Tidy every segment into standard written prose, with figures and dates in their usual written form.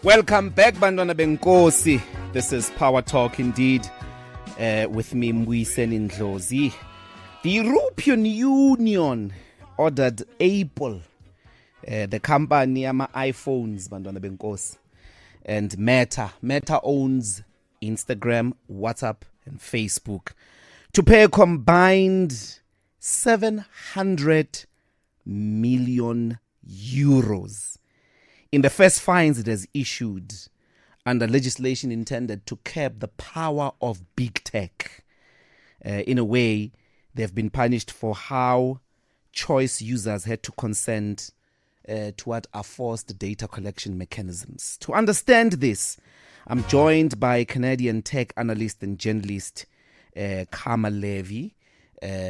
Welcome back, Bantwana Benkosi. This is Power Talk indeed, with me, Mbuyiseni Ndlozi. The European Union ordered Apple, the company ama iPhones, Bantwana Benkosi, and Meta owns Instagram, WhatsApp, and Facebook, to pay a combined 700 million euros in the first fines it has issued under legislation intended to curb the power of big tech. In a way, they've been punished for how choice users had to consent to what are forced data collection mechanisms. To understand this, I'm joined by Canadian tech analyst and journalist Carmi Levy.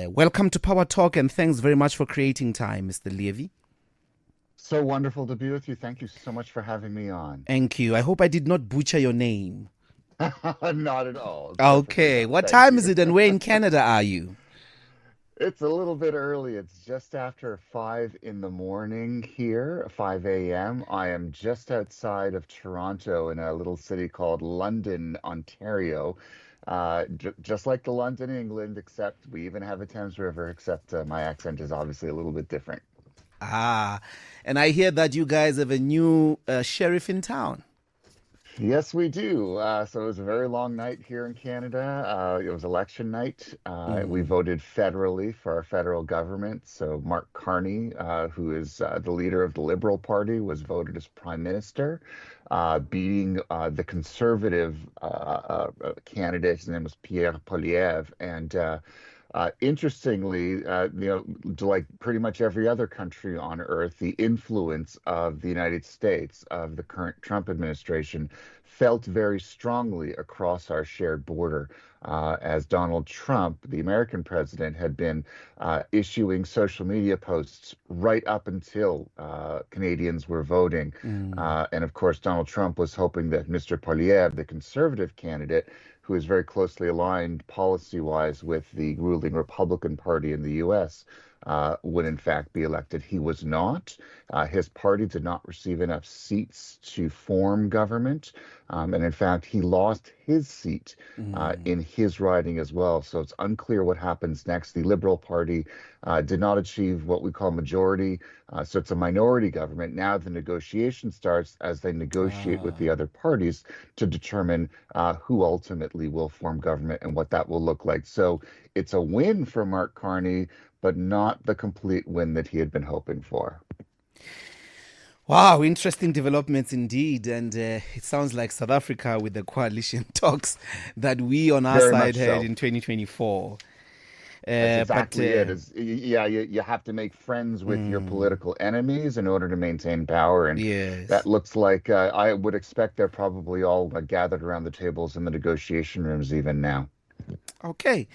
Welcome to Power Talk, and thanks very much for creating time, Mr. Levy. So wonderful to be with you. Thank you so much for having me on. Thank you. I hope I did not butcher your name. Not at all. Okay. What time is it, and where in Canada are you? It's a little bit early. It's just after 5 in the morning here, 5 a.m. I am just outside of Toronto in a little city called London, Ontario. Just like the London, England, except we even have a Thames River, except my accent is obviously a little bit different. And I hear that you guys have a new sheriff in town. Yes, we do. So it was a very long night here in Canada. It was election night. We voted federally for our federal government. So Mark Carney, who is the leader of the Liberal Party, was voted as prime minister, beating the conservative candidate. His name was Pierre Poilievre. And interestingly, like pretty much every other country on earth, the influence of the United States, of the current Trump administration, felt very strongly across our shared border, as Donald Trump, the American president, had been issuing social media posts right up until Canadians were voting. And of course, Donald Trump was hoping that Mr. Poilievre, the conservative candidate, who is very closely aligned policy-wise with the ruling Republican Party in the U.S., would in fact be elected. He was not. His party did not receive enough seats to form government. And in fact, he lost his seat in his riding as well. So it's unclear what happens next. The Liberal Party did not achieve what we call majority. So it's a minority government. Now the negotiation starts as they negotiate with the other parties to determine who ultimately will form government and what that will look like. So it's a win for Mark Carney, but not the complete win that he had been hoping for. Wow, interesting developments indeed. And it sounds like South Africa with the coalition talks that we on our side had in 2024. That's exactly it. You have to make friends with your political enemies in order to maintain power. And that looks like I would expect they're probably all gathered around the tables in the negotiation rooms even now. Okay,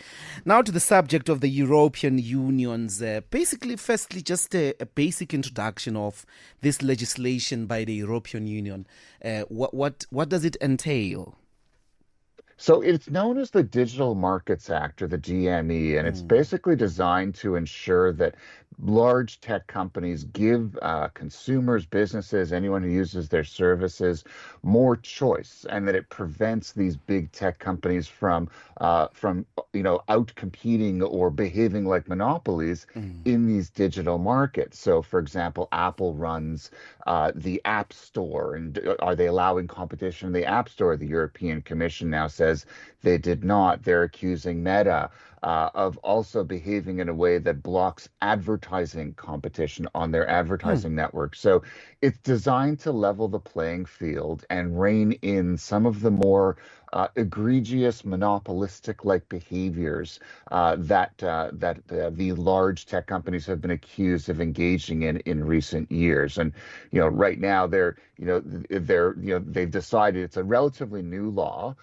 now to the subject of the European Union's, basically, firstly, just a basic introduction of this legislation by the European Union. What does it entail? So it's known as the Digital Markets Act, or the DME, and it's basically designed to ensure that large tech companies give consumers, businesses, anyone who uses their services more choice, and that it prevents these big tech companies from out competing or behaving like monopolies in these digital markets. So, for example, Apple runs the App Store, and are they allowing competition in the App Store? The European Commission now says they did not. They're accusing Meta of also behaving in a way that blocks advertising competition on their advertising network. So it's designed to level the playing field and rein in some of the more egregious monopolistic-like behaviors that the large tech companies have been accused of engaging in recent years. And right now they've decided it's a relatively new law.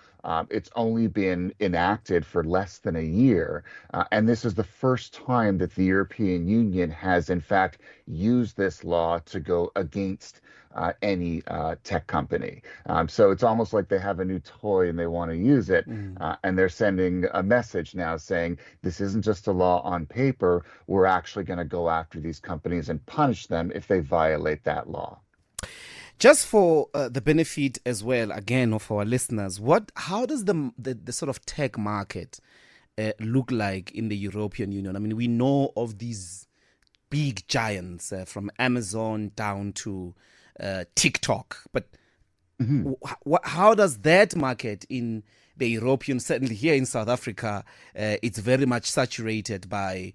It's only been enacted for less than a year, and this is the first time that the European Union has, in fact, used this law to go against any tech company. So it's almost like they have a new toy and they want to use it, and they're sending a message now saying, this isn't just a law on paper, we're actually going to go after these companies and punish them if they violate that law. Just for the benefit as well, again, of our listeners, how does the sort of tech market look like in the European Union? I mean, we know of these big giants from Amazon down to TikTok, but Mhm. how does that market in the European, certainly here in South Africa, it's very much saturated by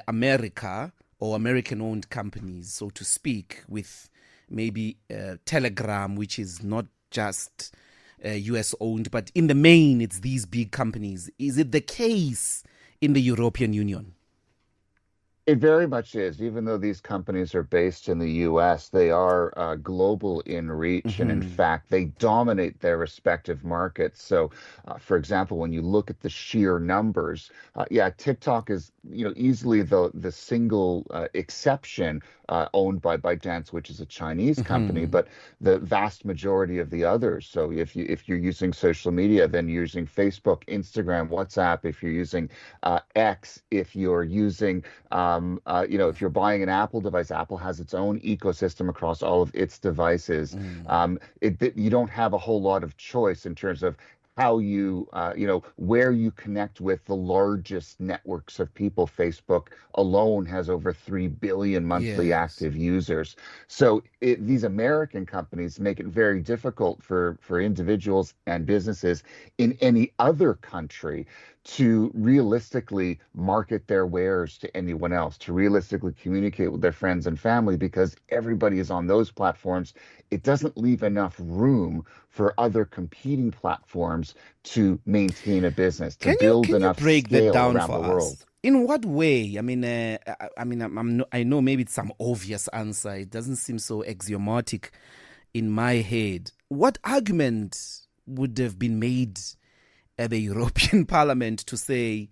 America or American owned companies, so to speak, with maybe Telegram, which is not just US owned, but in the main, it's these big companies. Is it the case in the European Union? It very much is. Even though these companies are based in the US, they are global in reach. And in Hmm. fact, they dominate their respective markets. So, for example, when you look at the sheer numbers, yeah, TikTok is, easily the single exception owned by ByteDance, which is a Chinese company, Hmm. but the vast majority of the others. So if you're using social media, then you're using Facebook, Instagram, WhatsApp. If you're using X, if you're using if you're buying an Apple device, Apple has its own ecosystem across all of its devices. Mm. You don't have a whole lot of choice in terms of how where you connect with the largest networks of people. Facebook alone has over 3 billion monthly Yes. active users. So these American companies make it very difficult for individuals and businesses in any other country to realistically market their wares to anyone else, to realistically communicate with their friends and family, because everybody is on those platforms. It doesn't leave enough room for other competing platforms to maintain a business, to build Can you enough break that scale down around for the us? world. In what way? I mean, I know maybe it's some obvious answer. It doesn't seem so axiomatic in my head. What argument would have been made at the European Parliament to say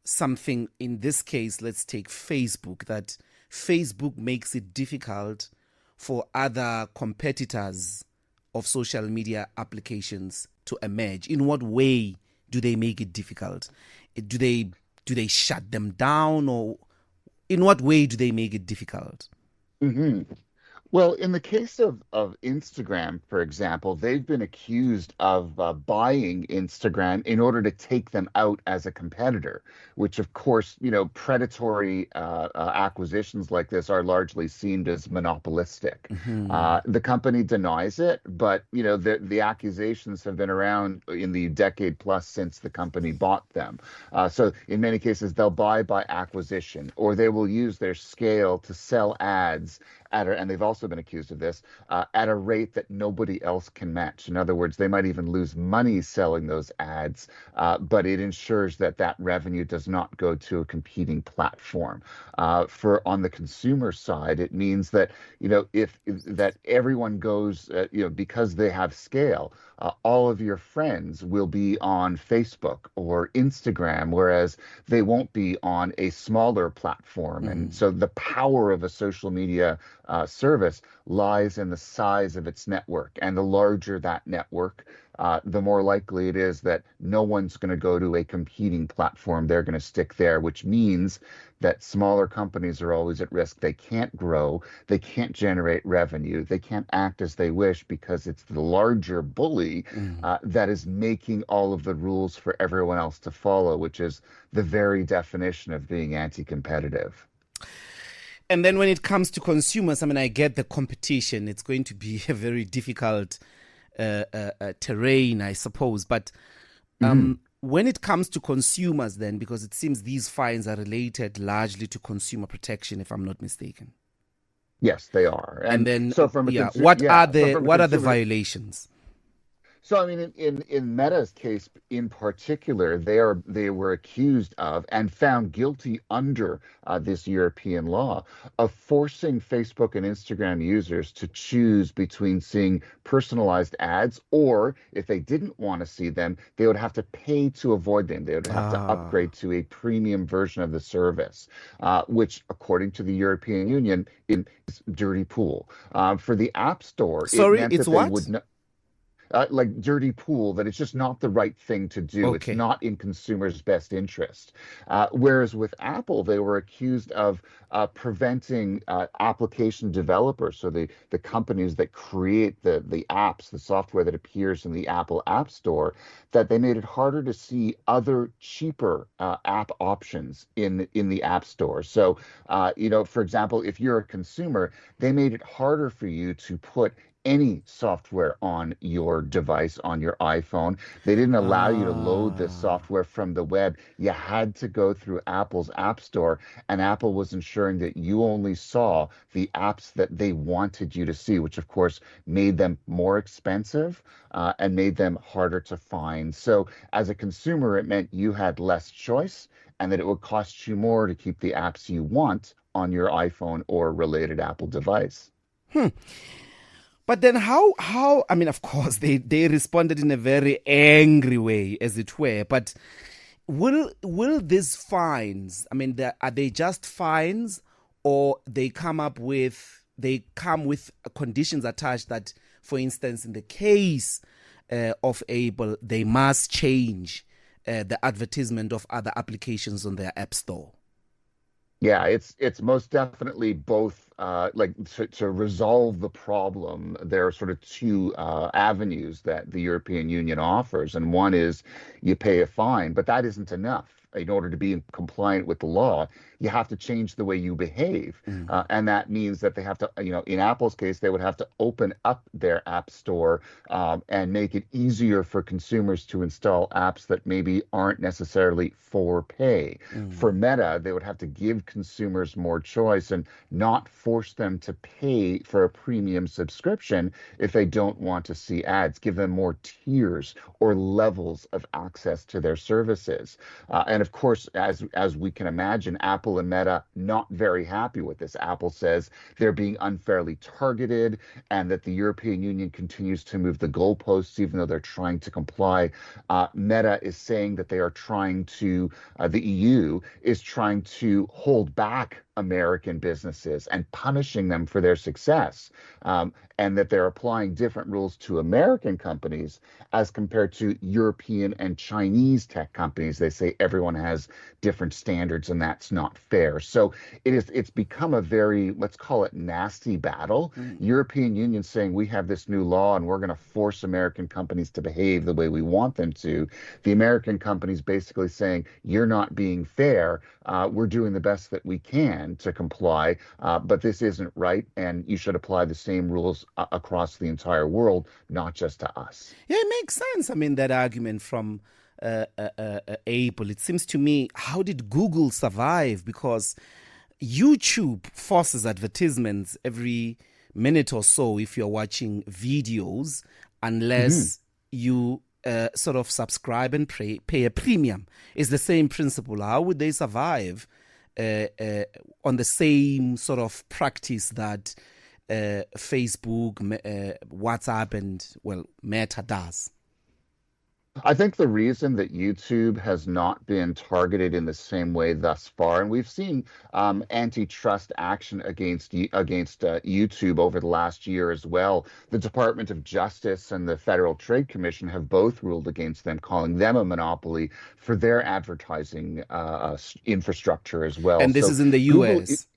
something in this case? Let's take Facebook, that Facebook makes it difficult for other competitors of social media applications to emerge. In what way do they make it difficult? Do they shut them down, or in what way do they make it difficult? Mhm. Well, in the case of Instagram, for example, they've been accused of buying Instagram in order to take them out as a competitor, which, of course, predatory acquisitions like this are largely seen as monopolistic. Hmm. The company denies it, but the accusations have been around in the decade plus since the company bought them. So, in many cases, they'll buy by acquisition, or they will use their scale to sell ads and they've also been accused of this, at a rate that nobody else can match. In other words, they might even lose money selling those ads, but it ensures that that revenue does not go to a competing platform. For on the consumer side, it means that if that everyone goes, because they have scale. All of your friends will be on Facebook or Instagram, whereas they won't be on a smaller platform. And Mm. so the power of a social media service lies in the size of its network. And the larger that network, the more likely it is that no one's going to go to a competing platform. They're going to stick there, which means that smaller companies are always at risk. They can't grow, they can't generate revenue, they can't act as they wish because it's the larger bully Mm. that is making all of the rules for everyone else to follow, which is the very definition of being anti competitive. And then when it comes to consumers, I mean, I get the competition. It's going to be a very difficult terrain, I suppose. But when it comes to consumers, then, because it seems these fines are related largely to consumer protection, if I'm not mistaken. Yes, they are. And And then, so from a yeah, consumer, yeah, so from a what are the consumer. violations? So I mean, in Meta's case in particular, they were accused of and found guilty under this European law of forcing Facebook and Instagram users to choose between seeing personalized ads, or if they didn't want to see them, they would have to pay to avoid them. They would have to Ah, upgrade to a premium version of the service, which, according to the European Union, is dirty pool. For the App Store, it sorry, meant it's that they would what? not. like dirty pool, that it's just not the right thing to do. It's Okay. not in consumers' best interest. Whereas with Apple, they were accused of preventing application developers, so the companies that create the apps, the software that appears in the Apple App Store, that they made it harder to see other cheaper app options in the App Store. So, for example, if you're a consumer, they made it harder for you to put any software on your device, on your iPhone. They didn't allow you to load this Ah. software from the web. You had to go through Apple's App Store, and Apple was ensuring that you only saw the apps that they wanted you to see, which of course made them more expensive and made them harder to find. So, as a consumer, it meant you had less choice and that it would cost you more to keep the apps you want on your iPhone or related Apple device. Hmm. But then how I mean, of course they responded in a very angry way, as it were, but will these fines, I mean, are they just fines, or they come with conditions attached that, for instance, in the case of Apple, they must change the advertisement of other applications on their app store? Yeah, it's most definitely both. Like to resolve the problem, there are sort of two avenues that the European Union offers, and one is you pay a fine, but that isn't enough. In order to be compliant with the law, you have to change the way you behave, Mm. and that means that they have to, in Apple's case, they would have to open up their app store and make it easier for consumers to install apps that maybe aren't necessarily for pay. For Mm. Meta, they would have to give consumers more choice and not force them to pay for a premium subscription if they don't want to see ads. Give them more tiers or levels of access to their services. And of course, as we can imagine, Apple and Meta not very happy with this. Apple says they're being unfairly targeted and that the European Union continues to move the goalposts even though they're trying to comply. Meta is saying that they are trying to the EU is trying to hold back American businesses and punishing them for their success, and that they're applying different rules to American companies as compared to European and Chinese tech companies. They say everyone has different standards, and that's not fair. So it's become a very, let's call it, nasty battle. Mm. European Union saying we have this new law and we're going to force American companies to behave the way we want them to. The American companies basically saying you're not being fair. We're doing the best that we can to comply, but this isn't right, and you should apply the same rules across the entire world, not just to us. Yeah, it makes sense. I mean, that argument from Apple. It seems to me, how did Google survive? Because YouTube forces advertisements every minute or so if you're watching videos, Mhm. unless you sort of subscribe and pay a premium. It's the same principle. How would they survive on the same sort of practice that Facebook, WhatsApp, and, well, Meta does? I think the reason that YouTube has not been targeted in the same way thus far, and we've seen antitrust action against YouTube over the last year as well. The Department of Justice and the Federal Trade Commission have both ruled against them, calling them a monopoly for their advertising infrastructure as well. And this So is in the Google. US.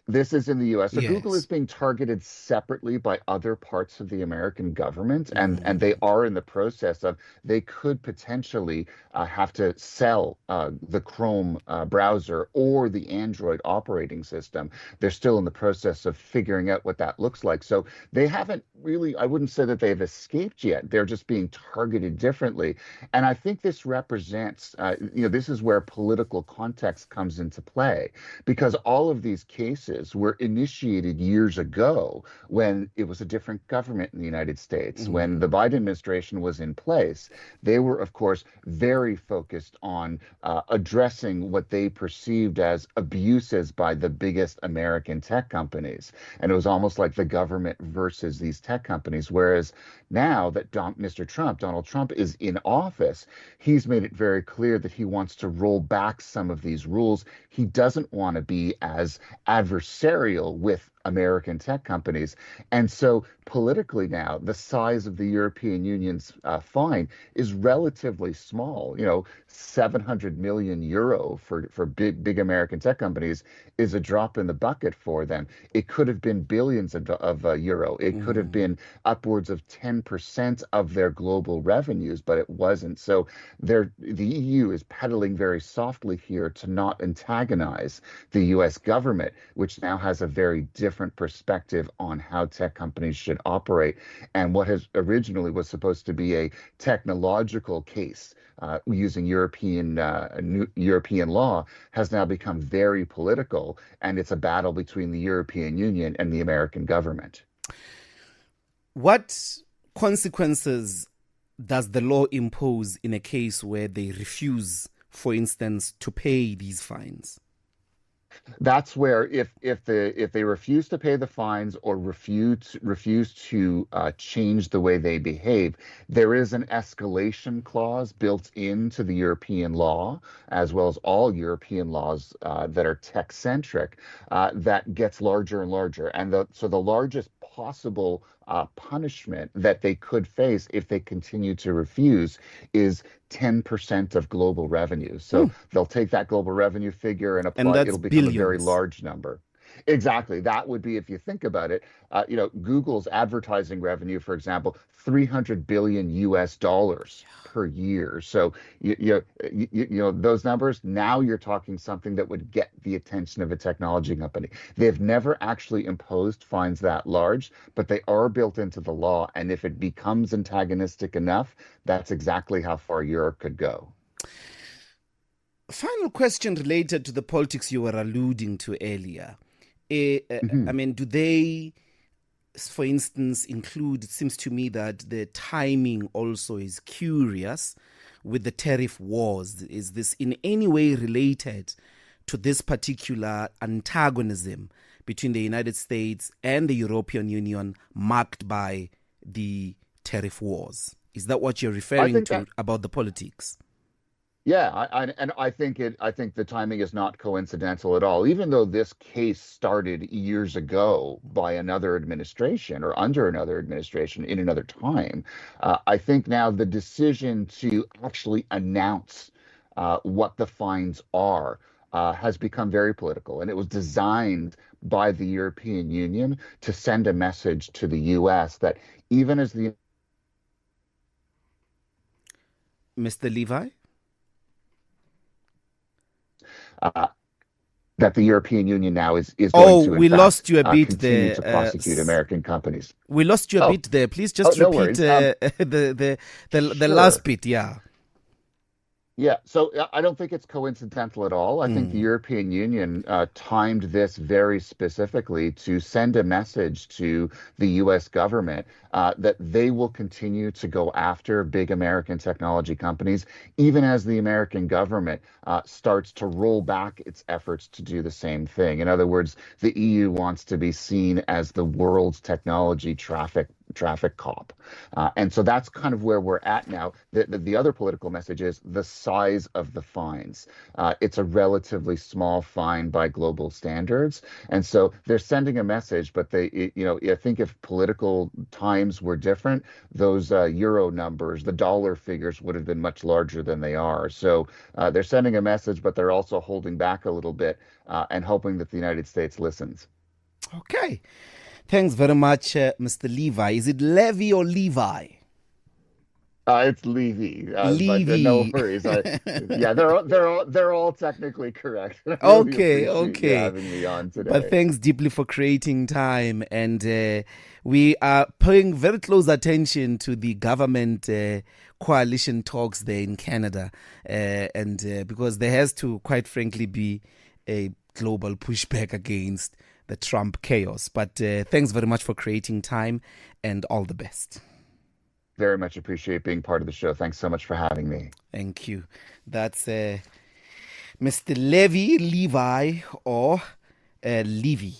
This is in the US. So Google is Yes. being targeted separately by other parts of the American government, and they Mm. are in the process of they could potentially have to sell the Chrome browser or the Android operating system. They're still in the process of figuring out what that looks like. So they haven't really, I wouldn't say that they've escaped yet. They're just being targeted differently. And I think this represents, this is where political context comes into play, because all of these cases were initiated years ago when it was a different government in the United States. When Mm. the Biden administration was in place, they were, of course, very focused on addressing what they perceived as abuses by the biggest American tech companies. And it was almost like the government versus these tech companies. Whereas now that Donald Trump, is in office, he's made it very clear that he wants to roll back some of these rules. He doesn't want to be as adversarial with American tech companies. And so politically now, the size of the European Union's fine is relatively small. 700 million euro for big American tech companies is a drop in the bucket for them. It could have been billions of euro. It could have Mm. been upwards of 10% of their global revenues, but it wasn't. So the EU is pedaling very softly here to not antagonize the US government, which now has a very different perspective on how tech companies should operate. And what has originally was supposed to be a technological case using European law has now become very political, and it's a battle between the European Union and the American government. What consequences does the law impose in a case where they refuse, for instance, to pay these fines? That's where if they refuse to pay the fines or refuse to change the way they behave, there is an escalation clause built into the European law, as well as all European laws that are tech centric, that gets larger and larger. And so the largest possible punishment that they could face if they continue to refuse is 10% of global revenue. Hmm. So they'll take that global revenue figure and And apply, that's it'll become a very billions. large number. Exactly. That would be, if you think about it, Google's advertising revenue, for example, 300 billion US dollars per year. So those numbers. Now you're talking something that would get the attention of a technology company. They've never actually imposed fines that large, but they are built into the law. And if it becomes antagonistic enough, that's exactly how far Europe could go. Final question related to the politics you were alluding to earlier. I Mhm. mean, do they, for instance, include, it seems to me that the timing also is curious with the tariff wars. Is this in any way related to this particular antagonism between the United States and the European Union marked by the tariff wars? Is that what you're I referring think to that about the politics? Yeah, and I think the timing is not coincidental at all. Even though this case started years ago by another administration or under another administration in another time, I think now the decision to actually announce what the fines are has become very political, and it was designed by the European Union to send a message to the U.S. that even as the Mr. Levi? uh, that the European Union now is going Oh, to, in we fact, lost you a bit continue there. to prosecute American companies. We lost you a Oh, bit there. Please oh, just no repeat worries. the last Sure. bit. Yeah. Yeah, so I don't think it's coincidental at all. I think the Mm. European Union timed this very specifically to send a message to the US government that they will continue to go after big American technology companies, even as the American government starts to roll back its efforts to do the same thing. In other words, the EU wants to be seen as the world's technology traffic cop. And so that's kind of where we're at now. The other political message is the size of the fines. It's a relatively small fine by global standards. And so they're sending a message, but I think if political times were different, those euro numbers, the dollar figures would have been much larger than they are. So they're sending a message, but they're also holding back a little bit and hoping that the United States listens. Okay. Thanks very much, Mr. Levi. Is it Levy or Levi? It's Levy, but no Levy. worries. Yeah, they're all technically correct. I really Okay, appreciate you okay. having me on But today. thanks deeply for creating time. And we are paying very close attention to the government coalition talks there in Canada. And because there has to, quite frankly, be a global pushback against the Trump chaos. But thanks very much for creating time and all the best. Very much appreciate being part of the show. Thanks so much for having me. Thank you. That's Mr. Levi or Levy.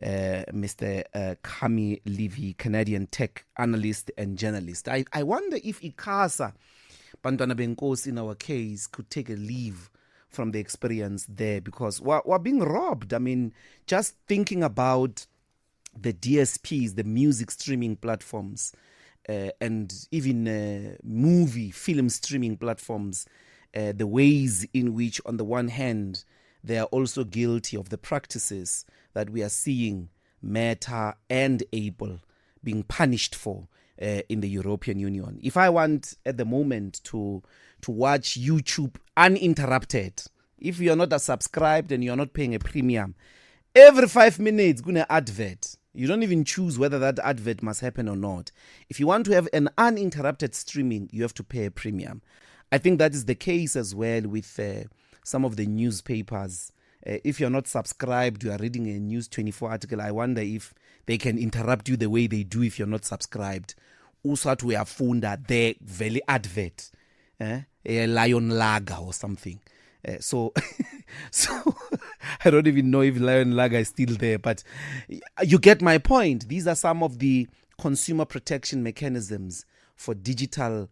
Mr. Carmi Levy, Canadian tech analyst and journalist. I wonder if ICASA, Bantwana Benkos in our case, could take a leave from the experience there because we're being robbed. I mean, just thinking about the DSPs, the music streaming platforms, and even film streaming platforms, the ways in which, on the one hand, they are also guilty of the practices that we are seeing Meta and Apple being punished for in the European Union. If I want at the moment to watch YouTube uninterrupted, if you're not subscribed and you're not paying a premium, every 5 minutes gonna advert. You don't even choose whether that advert must happen or not. If you want to have an uninterrupted streaming, you have to pay a premium. I think that is the case as well with some of the newspapers. If you're not subscribed, you are reading a News 24 article, I wonder if they can interrupt you the way they do if you're not subscribed. Also, we have found that they very advert, a lion lager or something. So I don't even know if Lion Lager is still there, but you get my point. These are some of the consumer protection mechanisms for digital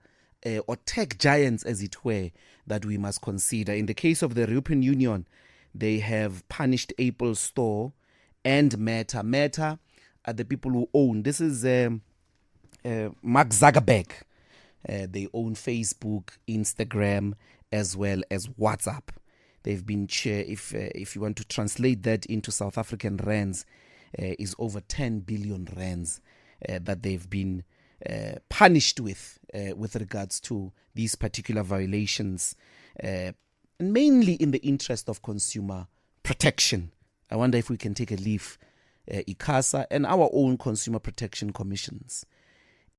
or tech giants, as it were, that we must consider. In the case of the European Union, they have punished Apple Store and Meta. Meta are the people who own. This is Mark Zuckerberg. They own Facebook, Instagram, as well as WhatsApp. They've been if you want to translate that into South African rands, is over 10 billion rands that they've been punished with regards to these particular violations, mainly in the interest of consumer protection. I wonder if we can take a leaf, ICASA and our own consumer protection commissions